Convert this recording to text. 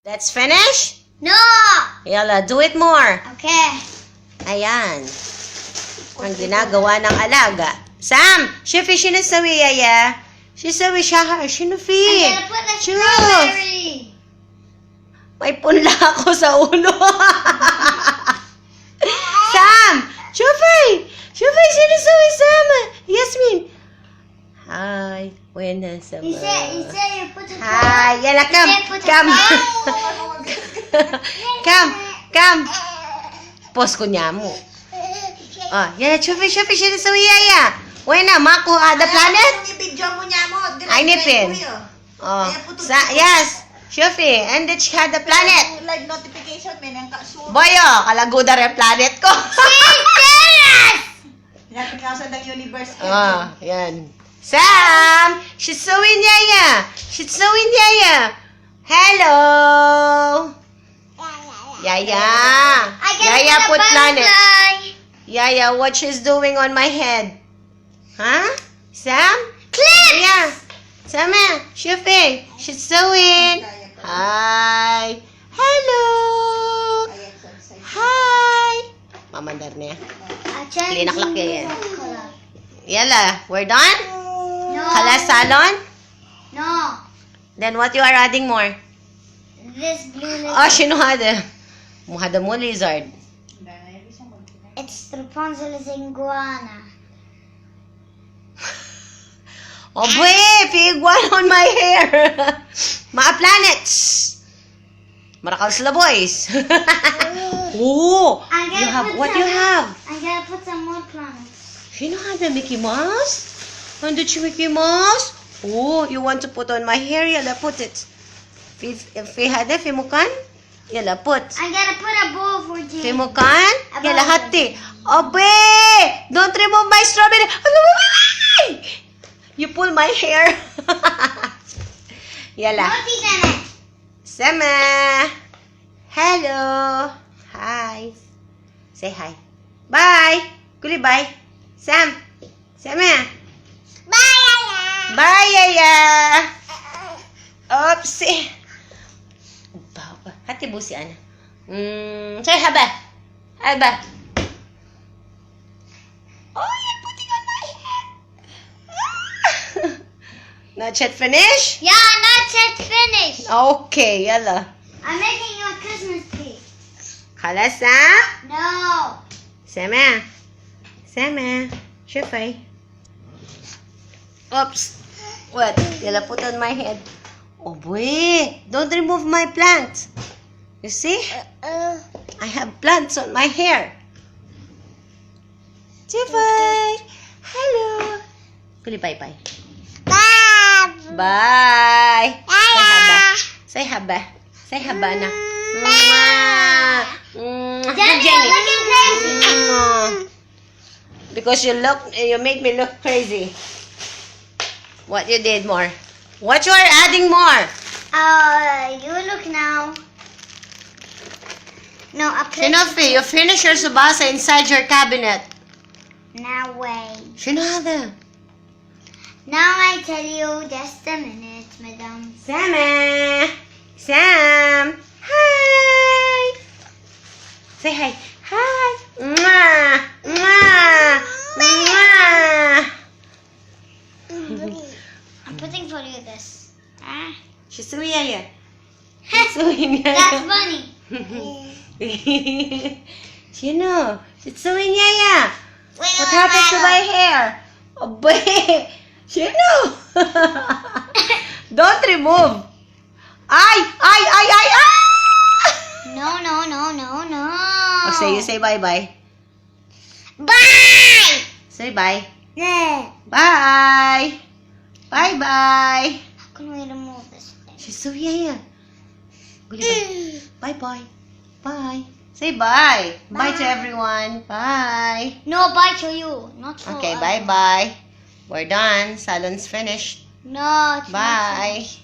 That's finished? No! Yala, do it more. Okay. Ayan. Ang ginagawa ng alaga. Sam! Shifi, sinasawi, yaya. Sinasawi siya. Sinufi. I'm gonna put the strawberry. May punla ako sa ulo. Sam! Shifi! Shifi, sinasawi, Sam! Yasmin. Hi. Buenas He said you put the Hi. Yala, He come. said put the Come. flower. Come. Pos ko niya mo. Oh, yala, Shifi, sinasawi, yaya. Buena, Mako, the planet? I-video mo niya mo. Ay, nipin. Oh, yes. Shifi, and it's had the planet. Live notification, may nang kaso. Boyo, kalaguda rin planet ko. Napin ka sa universe. Ah, yan. Sam! She's sewing yaya. She's sewing yaya. Hello. Yaya. Yaya put planet. Yaya, what she's doing on my head? Huh? Sam? Clip! Yeah. Sama, Shifi. She's sewing. Hi. Hello. Hi. Mamandar niya. Linaklak yan. Yala, we're done? No. Kala salon? No. Then what you are adding more? This blue lizard. Oh, sinuhada. Muhada mo lizard. It's Rapunzel iguana. Oh, boy, figuan on my hair. Mga planets. Marakal sila, boys. Oh, I'm gonna you have, put what some- you have? I'm gonna put some more planets. Sinuhada, Mickey Mouse? Ano si Mickey Mouse? Oh, you want to put on my hair? Yala, put it. Fihada, fimukan? Yala, put. I'm gonna put a bowl for Jim. Fimukan? About Yala, hati. Obe! Don't remove my strawberry. You pull my hair. Yala. Naughty Janet. Sama. Hello. Hi. Say hi. Bye. Kuli bye. Sam. Sama. Bye, Yaya. Bye, Yaya. Oopsie. Baba. Hati busi ana. Say haba. Haba. Oh, you're putting on my head. Not yet finished? Yeah, not yet finished. Okay, yalla. I'm making you a Christmas tree. Khalas na? No. Sama. Sama. Shufay. Oops. What? Yalla, put on my head. Oh, boy. Don't remove my plant. You see? I have plants on my hair. Shufay. Hello. Kuli bye-bye. Bye. Bye. Bye. Say haba. Say haba na. Mwah. Jenny, you're looking crazy. Because you made me look crazy. What you did more? What you are adding more? You look now. No, a place. Shinofi, you finish your subasa inside your cabinet. Now wait. Shinada. Now I tell you just a minute, madam. Sama. Sam. Hi. Say hi. Hi. Mwah. Mwah. Mwah. I'm putting for you this. Ah. Shisui yaya. Shisui That's yaya. funny. Sino? Shisui yaya. Wait, What happened to my hair? Oh, boy. Sino? Don't remove. Ay! Ah! No. Oh, you say bye-bye. Bye. Say bye. Yeah. Bye. Bye-bye. How can we remove this thing? Shisui yaya. Guli bye. Bye-bye. Bye. Say bye. Bye to everyone. Bye. No, bye to you, not to Okay, us. bye-bye. We're done. Salon's finished. No, it's not Bye. finished.